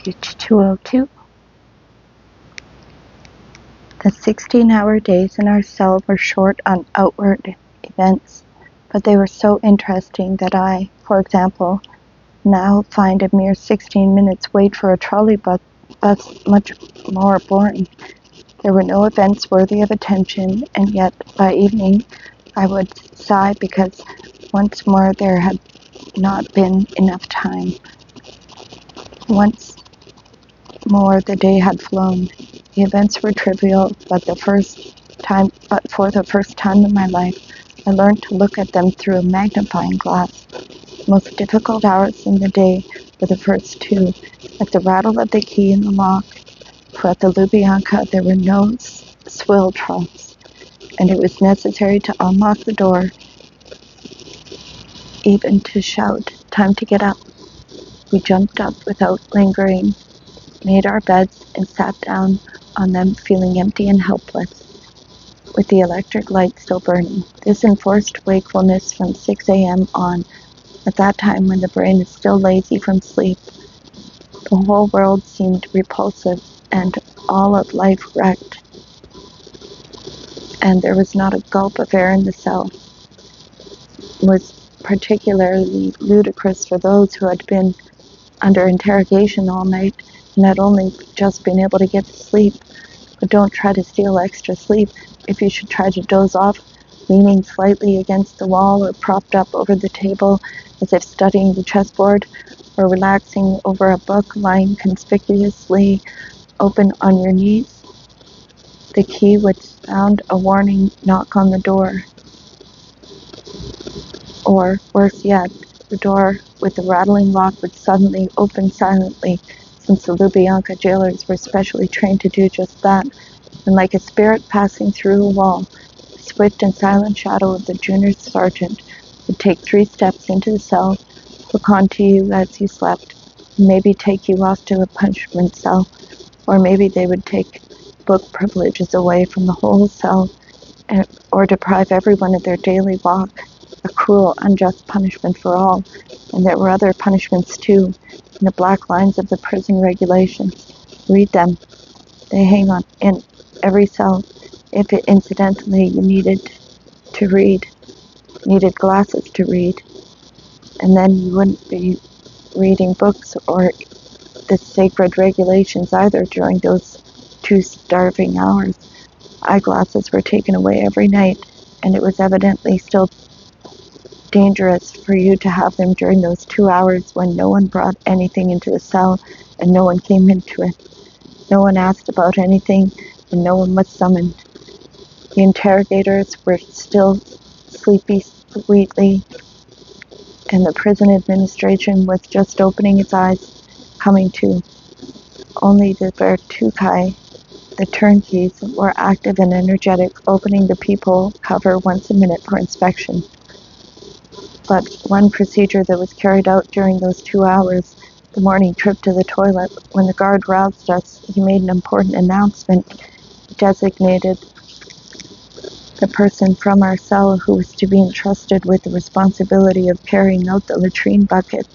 Ch.5. The 16-hour days in our cell were short on outward events, but they were so interesting that I, for example, now find a mere 16 minutes wait for a trolley bus much more boring. There were no events worthy of attention, and yet by evening I would sigh because once more there had not been enough time. Once more the day had flown. The events were trivial, but for the first time in my life, I learned to look at them through a magnifying glass. The most difficult hours in the day were the first two, like the rattle of the key in the lock, for at the Lubyanka there were no swill troughs, and it was necessary to unlock the door, even to shout, "Time to get up." We jumped up without lingering, made our beds, and sat down on them feeling empty and helpless, with the electric light still burning. This enforced wakefulness from 6 a.m. on, at that time when the brain is still lazy from sleep. The whole world seemed repulsive, and all of life wrecked, and there was not a gulp of air in the cell. It was particularly ludicrous for those who had been under interrogation all night and had only just been able to get to sleep. But don't try to steal extra sleep if you should try to doze off, leaning slightly against the wall or propped up over the table as if studying the chessboard, or relaxing over a book lying conspicuously open on your knees. The key would sound a warning knock on the door. Or, worse yet, the door with the rattling lock would suddenly open silently, since the Lubyanka jailers were specially trained to do just that, and like a spirit passing through a wall, the swift and silent shadow of the junior sergeant would take 3 steps into the cell, hook onto you as you slept, and maybe take you off to a punishment cell, or maybe they would take book privileges away from the whole cell, or deprive everyone of their daily walk, a cruel, unjust punishment for all. And there were other punishments too, in the black lines of the prison regulations. Read them. They hang on in every cell. If incidentally you needed glasses to read, and then you wouldn't be reading books or the sacred regulations either during those 2 starving hours. Eyeglasses were taken away every night, and it was evidently still dangerous for you to have them during those 2 hours when no one brought anything into the cell and no one came into it. No one asked about anything and no one was summoned. The interrogators were still sleepy sweetly, and the prison administration was just opening its eyes, coming to. Only the Ch.5, the turnkeys, were active and energetic, opening the peephole cover once a minute for inspection. But one procedure that was carried out during those 2 hours, the morning trip to the toilet, when the guard roused us, he made an important announcement. He designated the person from our cell who was to be entrusted with the responsibility of carrying out the latrine bucket.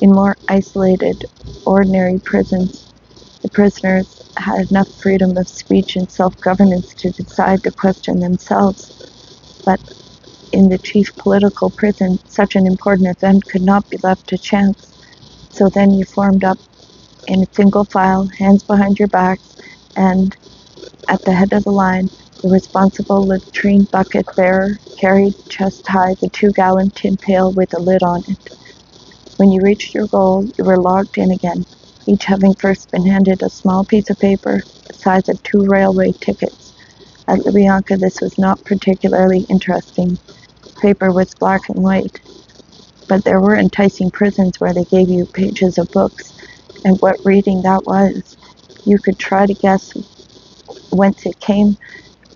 In more isolated, ordinary prisons, the prisoners had enough freedom of speech and self-governance to decide the question themselves. But in the chief political prison, such an important event could not be left to chance. So then you formed up in a single file, hands behind your backs, and at the head of the line, the responsible latrine bucket bearer carried chest high the 2-gallon tin pail with a lid on it. When you reached your goal, you were logged in again, each having first been handed a small piece of paper the size of 2 railway tickets. At Lubyanka, this was not particularly interesting. Paper was black and white, but there were enticing prisons where they gave you pages of books, and what reading that was. You could try to guess whence it came,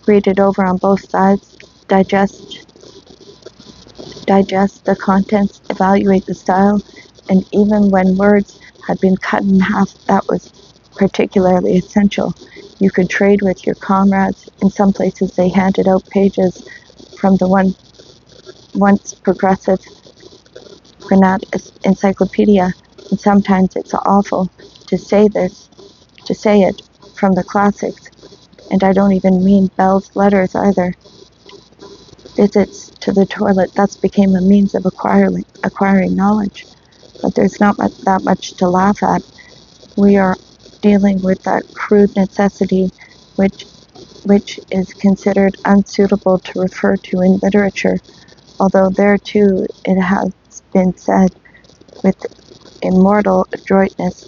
read it over on both sides, digest the contents, evaluate the style, and even when words had been cut in half, that was particularly essential. You could trade with your comrades. In some places they handed out pages from the once progressive Granat Encyclopedia, and sometimes it's awful to say it from the classics, and I don't even mean Bell's letters either. Visits to the toilet thus became a means of acquiring knowledge, but there's not that much to laugh at. We are dealing with that crude necessity which is considered unsuitable to refer to in literature, although there too it has been said with immortal adroitness,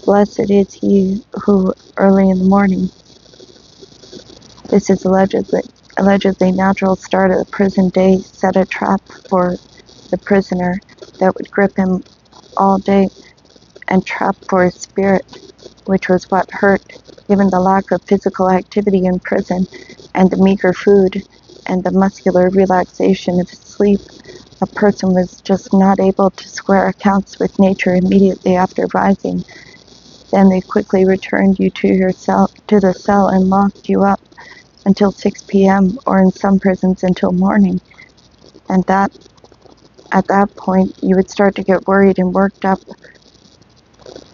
"Blessed is he who early in the morning." This is allegedly natural start of the prison day set a trap for the prisoner that would grip him all day and trap for his spirit, which was what hurt, given the lack of physical activity in prison and the meager food and the muscular relaxation of sleep. A person was just not able to square accounts with nature immediately after rising. Then they quickly returned you to the cell and locked you up until 6 p.m. or in some prisons until morning. And at that point you would start to get worried and worked up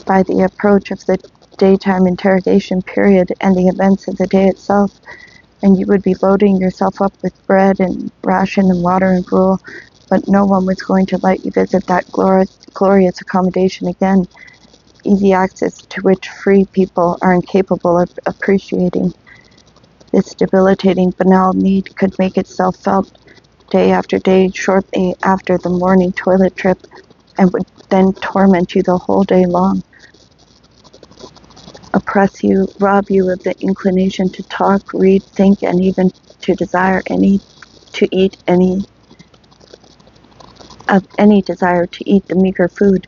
by the approach of the daytime interrogation period and the events of the day itself, and you would be loading yourself up with bread and ration and water and gruel, but no one was going to let you visit that glorious accommodation again, easy access to which free people are incapable of appreciating. This debilitating banal need could make itself felt day after day shortly after the morning toilet trip, and would then torment you the whole day long, oppress you, rob you of the inclination to talk, read, think, and even to desire any desire to eat the meager food.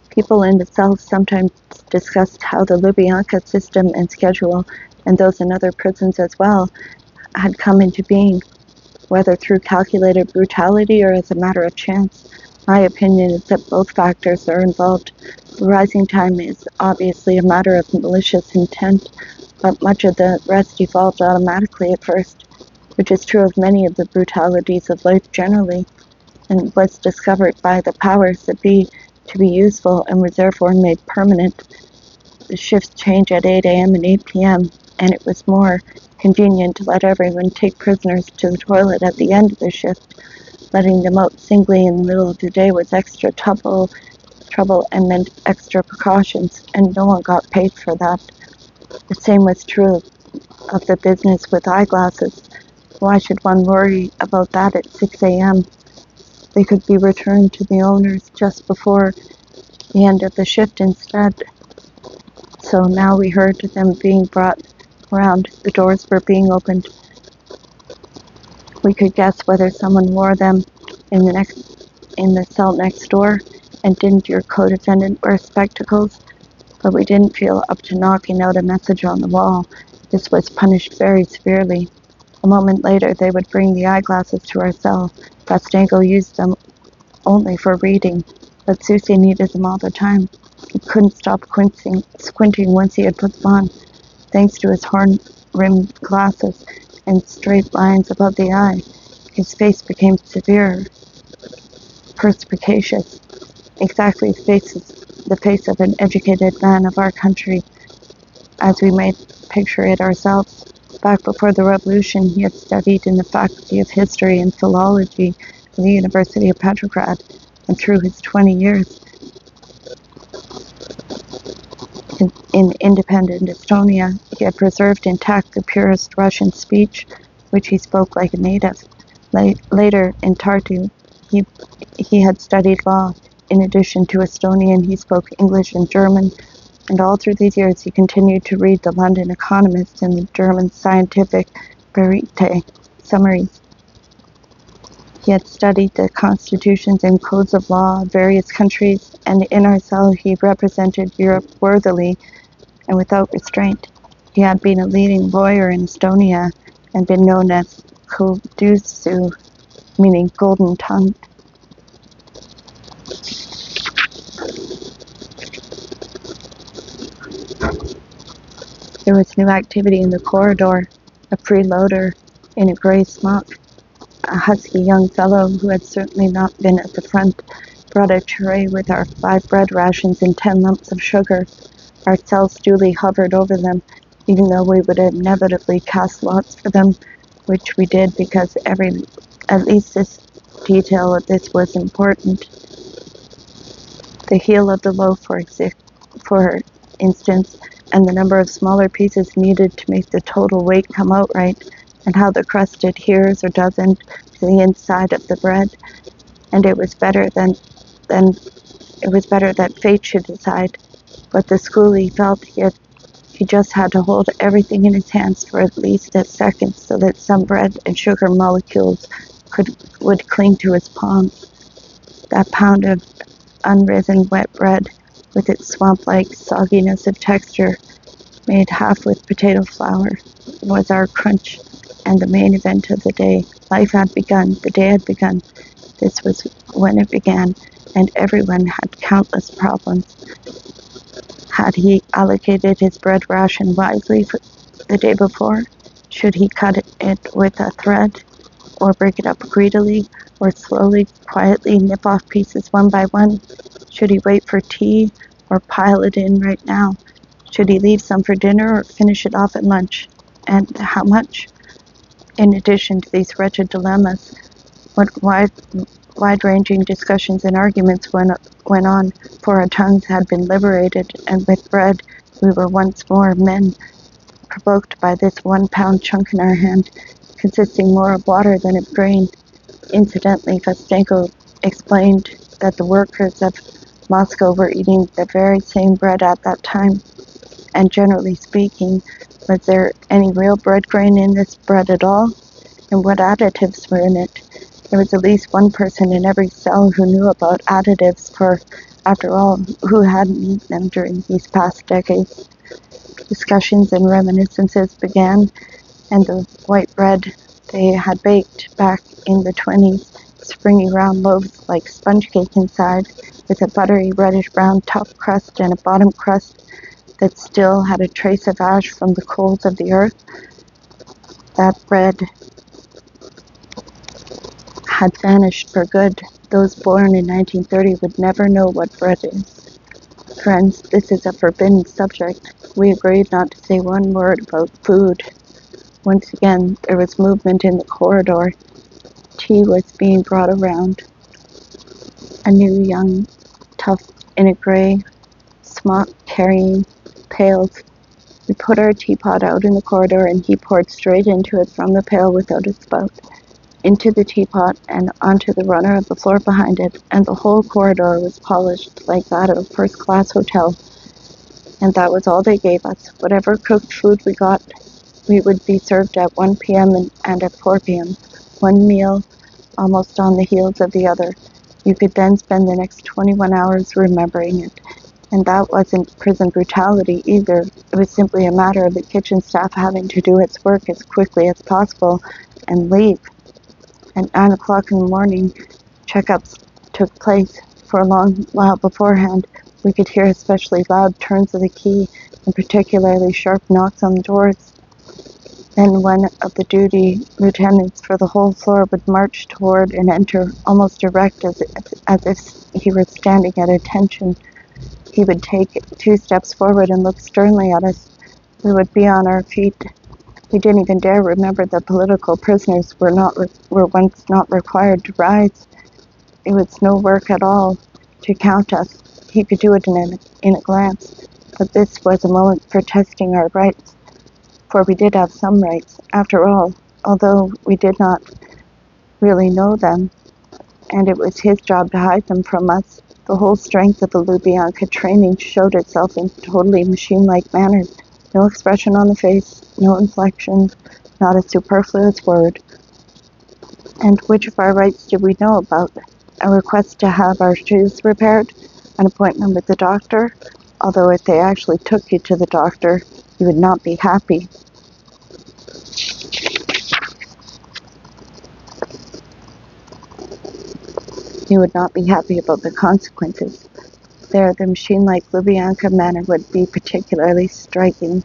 People in the cells sometimes discussed how the Lubyanka system and schedule, and those in other prisons as well, had come into being, whether through calculated brutality or as a matter of chance. My opinion is that both factors are involved. The rising time is obviously a matter of malicious intent, but much of the rest evolved automatically at first, which is true of many of the brutalities of life generally, and was discovered by the powers that be to be useful and was therefore made permanent. The shifts change at 8 a.m. and 8 p.m., and it was more convenient to let everyone take prisoners to the toilet at the end of the shift. Letting them out singly in the middle of the day was extra trouble and meant extra precautions, and no one got paid for that. The same was true of the business with eyeglasses. Why should one worry about that at 6 a.m.? They could be returned to the owners just before the end of the shift instead. So now we heard them being brought around. The doors were being opened. We could guess whether someone wore them in the cell next door, and didn't your co-defendant wear spectacles? But we didn't feel up to knocking out a message on the wall. This was punished very severely. A moment later they would bring the eyeglasses to our cell. Bastango used them only for reading, but Susie needed them all the time. He couldn't stop squinting once he had put them on. Thanks to his horn-rimmed glasses and straight lines above the eye, his face became severe, perspicacious, exactly the face of an educated man of our country, as we might picture it ourselves. Back before the Revolution, he had studied in the Faculty of History and Philology at the University of Petrograd, and through his 20 years in independent Estonia, he had preserved intact the purest Russian speech, which he spoke like a native. Later, in Tartu, he had studied law. In addition to Estonian, he spoke English and German, and all through these years he continued to read the London Economist and the German Scientific Verite summaries. He had studied the constitutions and codes of law of various countries, and in our cell he represented Europe worthily and without restraint. He had been a leading lawyer in Estonia and been known as Kodusu, meaning golden-tongued. There was new activity in the corridor. A freeloader in a grey smock, a husky young fellow who had certainly not been at the front, brought a tray with our 5 bread rations and 10 lumps of sugar. Our cells duly hovered over them, even though we would inevitably cast lots for them, which we did because at least this detail of this was important. The heel of the loaf, for instance, and the number of smaller pieces needed to make the total weight come out right, and how the crust adheres or doesn't to the inside of the bread. And it was better that fate should decide. But the schoolie felt he just had to hold everything in his hands for at least a second so that some bread and sugar molecules would cling to his palms. That pound of unrisen wet bread, with its swamp-like sogginess of texture, made half with potato flour, was our crunch and the main event of the day. Life had begun. The day had begun. This was when it began, and everyone had countless problems. Had he allocated his bread ration wisely for the day before? Should he cut it with a thread, or break it up greedily, or slowly, quietly nip off pieces one by one? Should he wait for tea, or pile it in right now? Should he leave some for dinner, or finish it off at lunch? And how much? In addition to these wretched dilemmas, what wide-ranging discussions and arguments went on, for our tongues had been liberated, and with bread we were once more men, provoked by this 1-pound chunk in our hand, consisting more of water than of grain. Incidentally, Kostenko explained that the workers of Moscow were eating the very same bread at that time, and generally speaking, was there any real bread grain in this bread at all? And what additives were in it? There was at least one person in every cell who knew about additives, for, after all, who hadn't eaten them during these past decades? Discussions and reminiscences began, and the white bread they had baked back in the 20s, springy round loaves like sponge cake inside, with a buttery reddish-brown top crust and a bottom crust that still had a trace of ash from the coals of the earth. That bread had vanished for good. Those born in 1930 would never know what bread is. Friends, this is a forbidden subject. We agreed not to say one word about food. Once again, there was movement in the corridor. Tea was being brought around. A new young tough in a grey smock carrying pails. We put our teapot out in the corridor, and he poured straight into it from the pail without a spout, into the teapot and onto the runner of the floor behind it, and the whole corridor was polished like that of a first-class hotel. And that was all they gave us. Whatever cooked food we got, we would be served at 1 p.m. and at 4 p.m. One meal almost on the heels of the other. You could then spend the next 21 hours remembering it. And that wasn't prison brutality either. It was simply a matter of the kitchen staff having to do its work as quickly as possible and leave. At 9 o'clock in the morning, checkups took place. For a long while beforehand, we could hear especially loud turns of the key and particularly sharp knocks on the doors. Then one of the duty lieutenants for the whole floor would march toward and enter almost erect as if he were standing at attention. He would take 2 steps forward and look sternly at us. We would be on our feet. We didn't even dare remember that political prisoners were once not required to rise. It was no work at all to count us. He could do it in a glance. But this was a moment for testing our rights, for we did have some rights, after all, although we did not really know them, and it was his job to hide them from us. The whole strength of the Lubyanka training showed itself in totally machine-like manner. No expression on the face, no inflection, not a superfluous word. And which of our rights did we know about? A request to have our shoes repaired? An appointment with the doctor? Although if they actually took you to the doctor, you would not be happy. You would not be happy about the consequences. There, the machine-like Lubyanka manner would be particularly striking.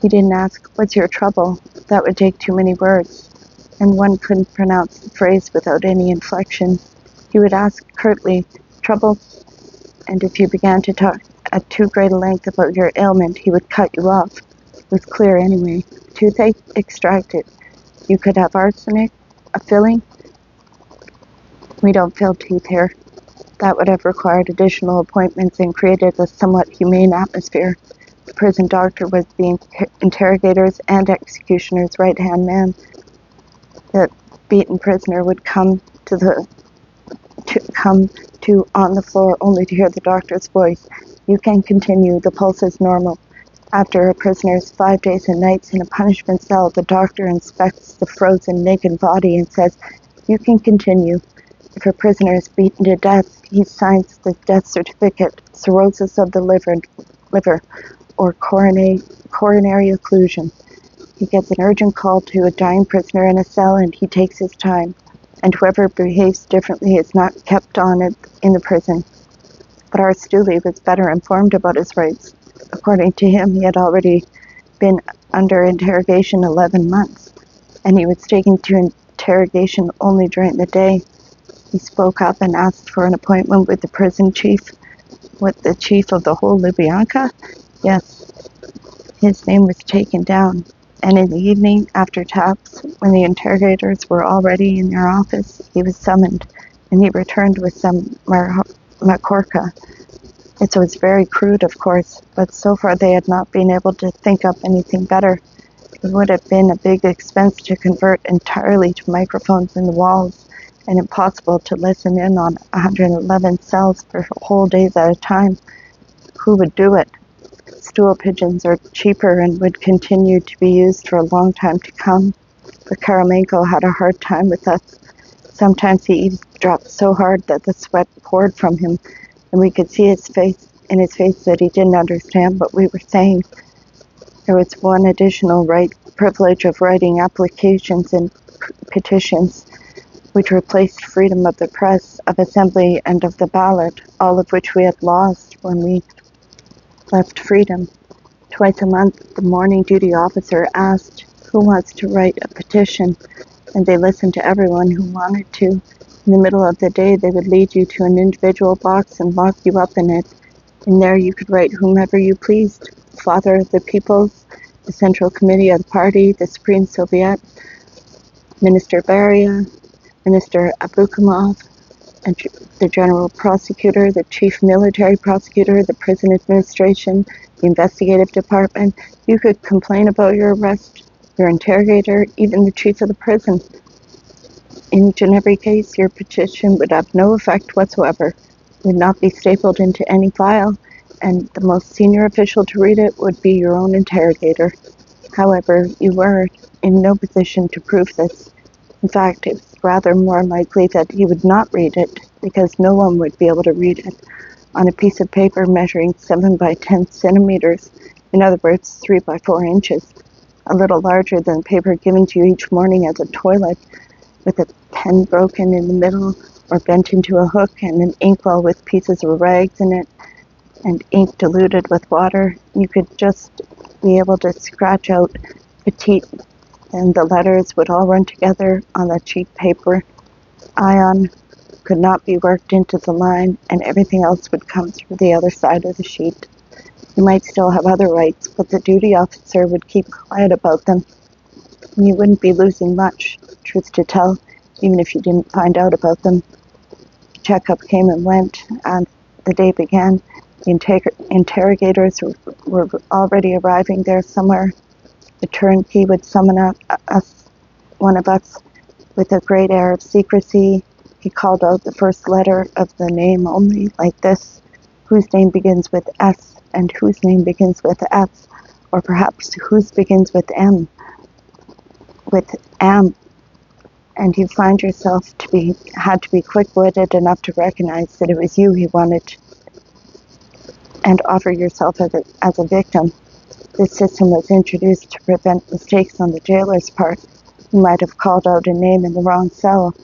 He didn't ask, "What's your trouble?" That would take too many words, and one couldn't pronounce the phrase without any inflection. He would ask curtly, "Trouble?" And if you began to talk at too great a length about your ailment, he would cut you off. It was clear anyway. Toothache extracted. You could have arsenic, a filling. We don't fill teeth here. That would have required additional appointments and created a somewhat humane atmosphere. The prison doctor was the interrogators and executioner's right-hand man. The beaten prisoner would come to on the floor only to hear the doctor's voice. You can continue. The pulse is normal. After a prisoner's 5 days and nights in a punishment cell, the doctor inspects the frozen, naked body and says, "You can continue." If a prisoner is beaten to death, he signs the death certificate, cirrhosis of the liver or coronary occlusion. He gets an urgent call to a dying prisoner in a cell, and he takes his time. And whoever behaves differently is not kept on in the prison. But our stoolie was better informed about his rights. According to him, he had already been under interrogation 11 months, and he was taken to interrogation only during the day. He spoke up and asked for an appointment with the prison chief. With the chief of the whole Lubyanka? Yes, his name was taken down. And in the evening, after taps, when the interrogators were already in their office, he was summoned, and he returned with some makorka. It was very crude, of course, but so far they had not been able to think up anything better. It would have been a big expense to convert entirely to microphones in the walls, and impossible to listen in on 111 cells for whole days at a time. Who would do it? Stool pigeons are cheaper and would continue to be used for a long time to come. But Karamenko had a hard time with us. Sometimes he eavesdropped so hard that the sweat poured from him, and we could see in his face that he didn't understand what we were saying. There was one additional privilege of writing applications and petitions, which replaced freedom of the press, of assembly, and of the ballot, all of which we had lost when we left freedom. Twice a month, the morning duty officer asked who wants to write a petition, and they listened to everyone who wanted to. In the middle of the day, they would lead you to an individual box and lock you up in it. In there you could write whomever you pleased: Father of the Peoples, the Central Committee of the Party, the Supreme Soviet, Minister Beria, Minister Abukamov, and the General Prosecutor, the Chief Military Prosecutor, the Prison Administration, the Investigative Department. You could complain about your arrest, your interrogator, even the chief of the prison. In each and every case, your petition would have no effect whatsoever, would not be stapled into any file, and the most senior official to read it would be your own interrogator. However, you were in no position to prove this. In fact, it was rather more likely that he would not read it, because no one would be able to read it on a piece of paper measuring 7 by 10 centimeters, in other words, 3 by 4 inches, a little larger than paper given to you each morning as a toilet, with a pen broken in the middle or bent into a hook, and an inkwell with pieces of rags in it, and ink diluted with water. You could just be able to scratch out petite, and the letters would all run together on that cheap paper. Ion could not be worked into the line, and everything else would come through the other side of the sheet. You might still have other rights, but the duty officer would keep quiet about them. You wouldn't be losing much, truth to tell, even if you didn't find out about them. Checkup came and went, and the day began. The interrogators were already arriving there somewhere. The turnkey would summon one of us, with a great air of secrecy. He called out the first letter of the name only, like this: whose name begins with S, and whose name begins with F, or perhaps whose begins with M, with am. And you find yourself had to be quick-witted enough to recognize that it was you he wanted, and offer yourself as a victim. This system was introduced to prevent mistakes on the jailer's part. He might have called out a name in the wrong cell,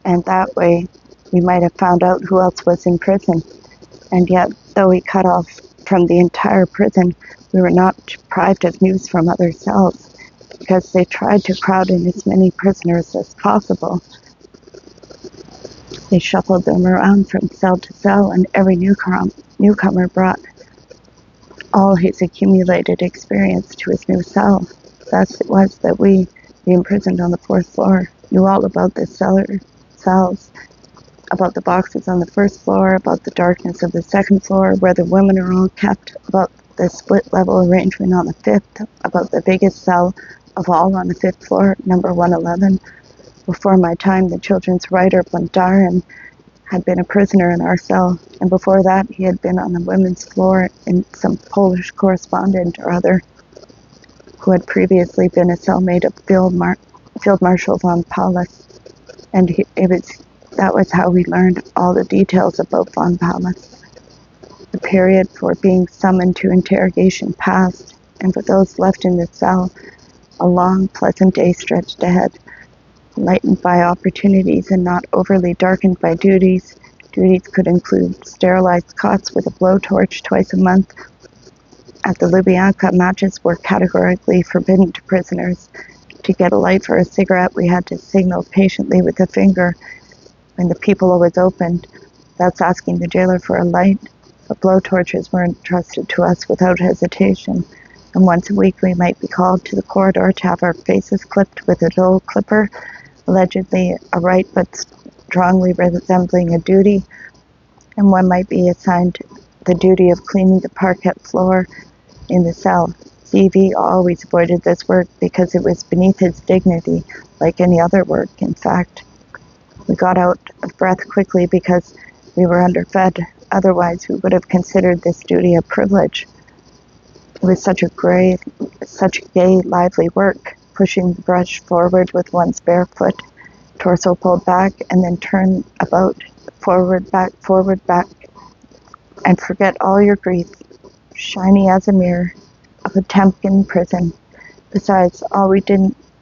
and that way we might have found out who else was in prison. And yet, though we cut off from the entire prison, we were not deprived of news from other cells, because they tried to crowd in as many prisoners as possible. They shuffled them around from cell to cell, and every newcomer brought all his accumulated experience to his new cell. Thus it was that we, the imprisoned on the 4th floor, knew all about the cells, about the boxes on the 1st floor, about the darkness of the 2nd floor, where the women are all kept, about the split-level arrangement on the 5th, about the biggest cell of all on the 5th floor, number 111. Before my time, the children's writer Blundarin had been a prisoner in our cell, and before that he had been on the women's floor in some Polish correspondent or other who had previously been a cellmate of Field Marshal von Paulus, and that was how we learned all the details about von Paulus. The period for being summoned to interrogation passed, and for those left in the cell, a long, pleasant day stretched ahead, lightened by opportunities and not overly darkened by duties. Duties could include sterilized cots with a blowtorch twice a month. At the Lubyanka, matches were categorically forbidden to prisoners. To get a light for a cigarette, we had to signal patiently with a finger when the peephole was opened. That's asking the jailer for a light. But blowtorches were entrusted to us without hesitation, and once a week we might be called to the corridor to have our faces clipped with a dull clipper, allegedly a right but strongly resembling a duty, and one might be assigned the duty of cleaning the parquet floor in the cell. CV always avoided this work because it was beneath his dignity, like any other work, in fact. We got out of breath quickly because we were underfed, otherwise we would have considered this duty a privilege. It was such gay, lively work, pushing the brush forward with one's bare foot, torso pulled back, and then turn about, forward, back, and forget all your grief, shiny as a mirror, of a Temkin prison. Besides,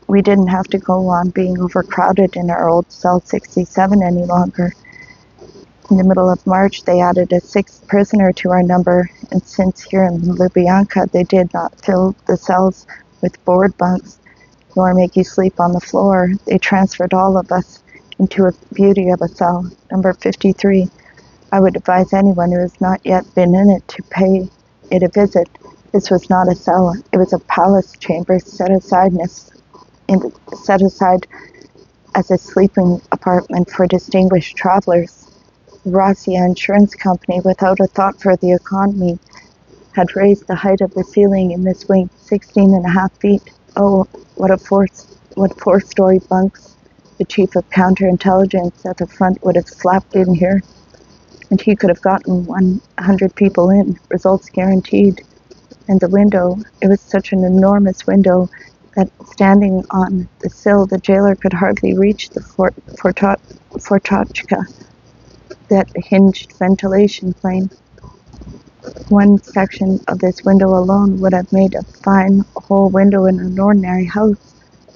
we didn't have to go on being overcrowded in our old cell 67 any longer. In the middle of March, they added a 6th prisoner to our number, and since here in Lubyanka they did not fill the cells with board bunks, nor make you sleep on the floor, they transferred all of us into a beauty of a cell, number 53. I would advise anyone who has not yet been in it to pay it a visit. This was not a cell, it was a palace chamber set aside as a sleeping apartment for distinguished travelers. The Rossiya Insurance Company, without a thought for the economy, had raised the height of the ceiling in this wing 16.5 feet. Oh, what 4-story bunks the chief of counterintelligence at the front would have slapped in here. And he could have gotten 100 people in, results guaranteed. And the window, it was such an enormous window that standing on the sill, the jailer could hardly reach the fortochka, that hinged ventilation plane. One section of this window alone would have made a fine whole window in an ordinary house.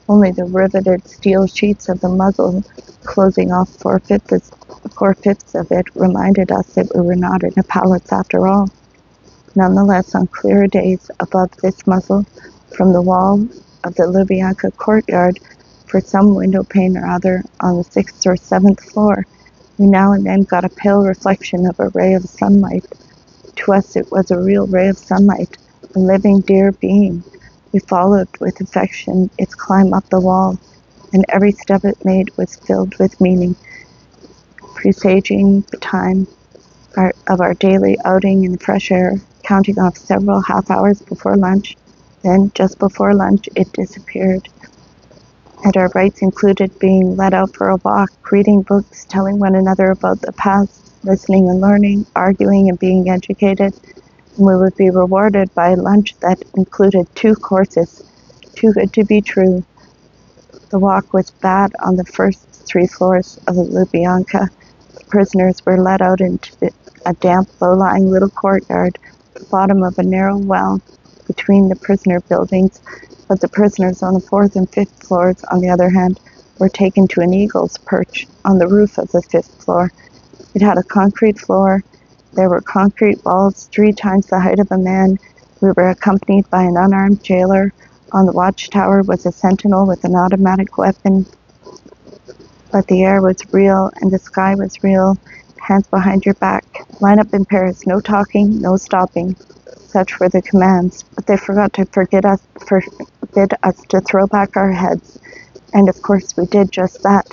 Only the riveted steel sheets of the muzzle, closing off 4/5 of it, reminded us that we were not in a palace after all. Nonetheless, on clear days above this muzzle, from the wall of the Lubyanka courtyard, for some window pane or other on the 6th or 7th floor, we now and then got a pale reflection of a ray of sunlight. To us it was a real ray of sunlight, a living, dear being. We followed with affection its climb up the wall, and every step it made was filled with meaning, presaging the time of our daily outing in the fresh air, counting off several half hours before lunch. Then, just before lunch, it disappeared. And our rights included being let out for a walk, reading books, telling one another about the past, listening and learning, arguing and being educated. And we would be rewarded by lunch that included 2 courses, too good to be true. The walk was bad on the first 3 floors of the Lubyanka. The prisoners were let out into a damp, low-lying little courtyard, the bottom of a narrow well between the prisoner buildings, but the prisoners on the 4th and 5th floors, on the other hand, were taken to an eagle's perch on the roof of the 5th floor. It had a concrete floor. There were concrete walls 3 times the height of a man. We were accompanied by an unarmed jailer. On the watchtower was a sentinel with an automatic weapon. But the air was real and the sky was real. Hands behind your back. Line up in pairs. No talking, no stopping. Such were the commands, but they forgot to forbid us to throw back our heads, and of course we did just that.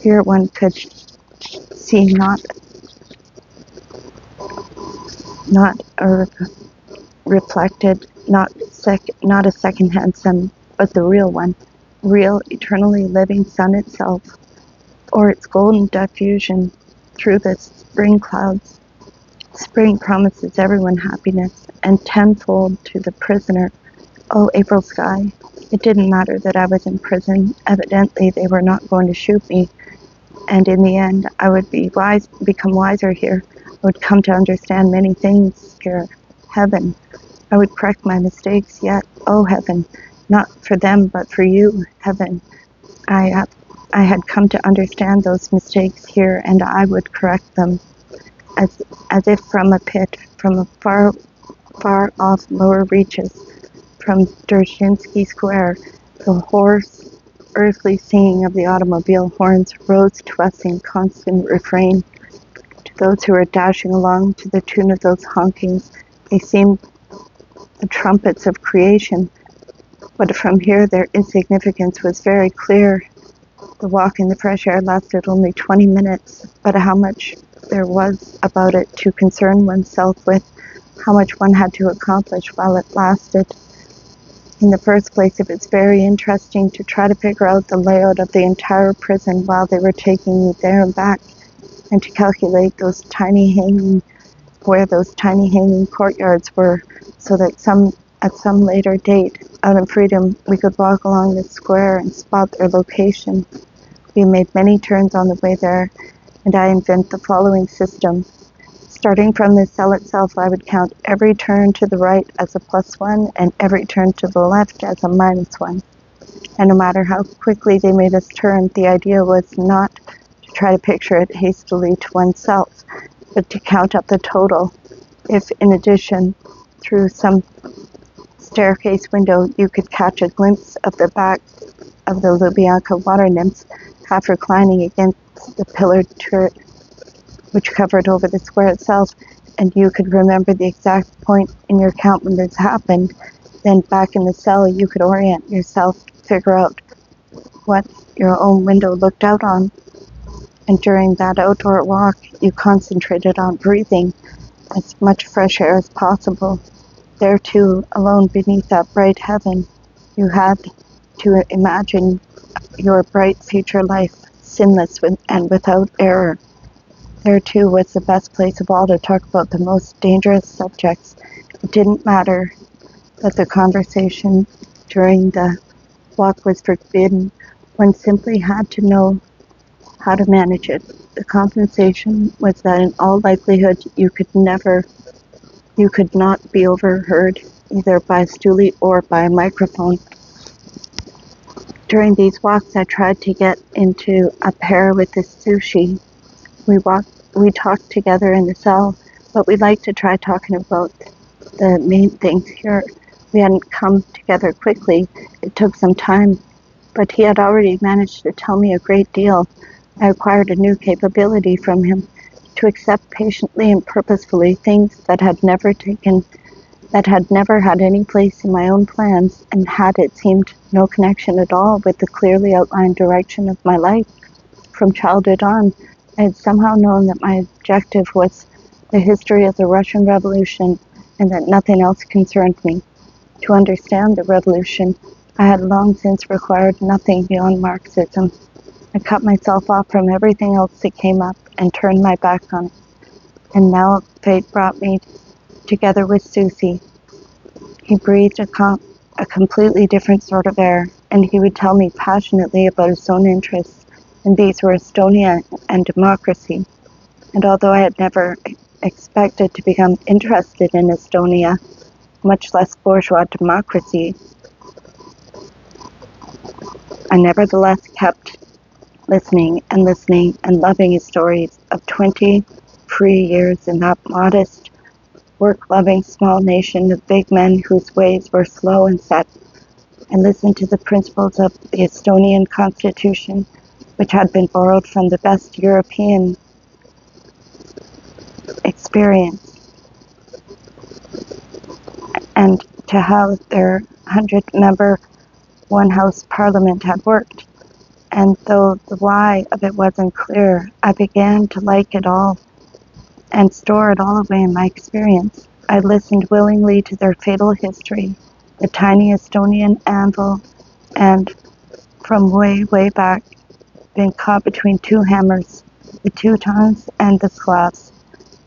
Here one could see not a reflected, not a second-hand sun, but the real one, real, eternally living sun itself, or its golden diffusion through the spring clouds. Spring promises everyone happiness, and tenfold to the prisoner. Oh, April sky. It didn't matter that I was in prison. Evidently, they were not going to shoot me, and in the end, I would become wiser here. I would come to understand many things here. Heaven. I would correct my mistakes yet. Oh, heaven. Not for them, but for you, heaven. I had come to understand those mistakes here, and I would correct them, as if from a pit, from a far off lower reaches, from Dzerzhinsky Square, the hoarse, earthly singing of the automobile horns rose to us in constant refrain. To those who were dashing along to the tune of those honkings, they seemed the trumpets of creation. But from here their insignificance was very clear. The walk in the fresh air lasted only 20 minutes, but how much there was about it to concern oneself with, how much one had to accomplish while it lasted. In the first place, it was very interesting to try to figure out the layout of the entire prison while they were taking me there and back, and to calculate where those tiny hanging courtyards were, so that at some later date, out in freedom, we could walk along the square and spot their location. We made many turns on the way there, and I invent the following system. Starting from the cell itself, I would count every turn to the right as a +1 and every turn to the left as a -1. And no matter how quickly they made us turn, the idea was not to try to picture it hastily to oneself, but to count up the total. If, in addition, through some staircase window, you could catch a glimpse of the back of the Lubyanka water nymphs, half reclining against the pillared turret which covered over the square itself, and you could remember the exact point in your count when this happened, then back in the cell you could orient yourself, figure out what your own window looked out on. And during that outdoor walk, you concentrated on breathing as much fresh air as possible. There too, alone beneath that bright heaven, you had to imagine your bright future life, sinless and without error. There too was the best place of all to talk about the most dangerous subjects. It didn't matter that the conversation during the walk was forbidden. One simply had to know how to manage it. The compensation was that in all likelihood you could not be overheard either by a stoolie or by a microphone. During these walks I tried to get into a pair with the sushi. We talked together in the cell, but we liked to try talking about the main things here. We hadn't come together quickly. It took some time, but he had already managed to tell me a great deal. I acquired a new capability from him to accept patiently and purposefully things that had never had any place in my own plans, and had, it seemed, no connection at all with the clearly outlined direction of my life. From childhood on, I had somehow known that my objective was the history of the Russian Revolution, and that nothing else concerned me. To understand the revolution, I had long since required nothing beyond Marxism. I cut myself off from everything else that came up and turned my back on it. And now fate brought me together with Susie. He breathed a completely different sort of air, and he would tell me passionately about his own interests, and these were Estonia and democracy. And although I had never expected to become interested in Estonia, much less bourgeois democracy, I nevertheless kept listening and loving his stories of 20 free years in that modest, work-loving small nation of big men whose ways were slow and set, and listened to the principles of the Estonian constitution, which had been borrowed from the best European experience. and to how their 100-member one-house parliament had worked. And though the why of it wasn't clear, I began to like it all and store it all away in my experience. I listened willingly to their fatal history, the tiny Estonian anvil, and from way, way back, been caught between two hammers, the Teutons and the Slavs.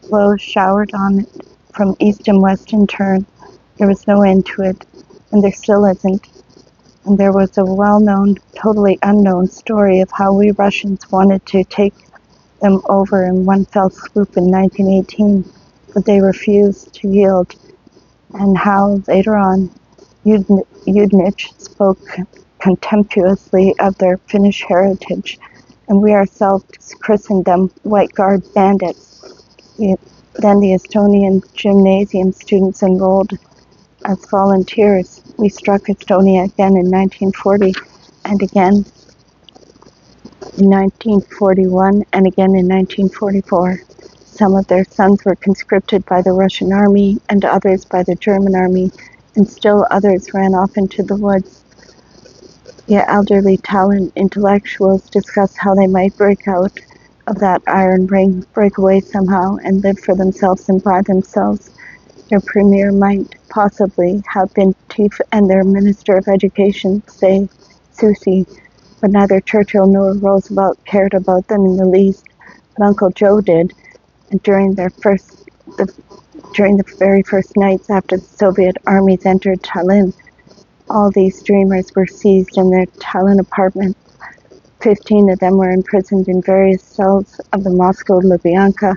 Blows showered on it from east and west in turn. There was no end to it, and there still isn't. And there was a well-known, totally unknown story of how we Russians wanted to take them over in one fell swoop in 1918, but they refused to yield, and how later on Iine spoke contemptuously of their Finnish heritage, and we ourselves christened them White Guard bandits. Then the Estonian gymnasium students enrolled as volunteers. We struck Estonia again in 1940 and again in 1941 and again in 1944. Some of their sons were conscripted by the Russian army and others by the German army, and still others ran off into the woods. The elderly Talon intellectuals discussed how they might break out of that iron ring, break away somehow, and live for themselves and by themselves. Their premier might possibly have been Chief and their Minister of Education, say, Susie, but neither Churchill nor Roosevelt cared about them in the least, but Uncle Joe did, and during the very first nights after the Soviet armies entered Tallinn, all these dreamers were seized in their Tallinn apartment. 15 of them were imprisoned in various cells of the Moscow Lubyanka,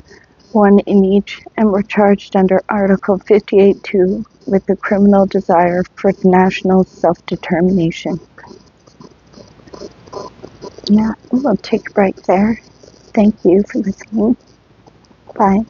one in each, and were charged under Article 58.2 with the criminal desire for national self-determination. Yeah, we'll take a break there. Thank you for listening. Bye.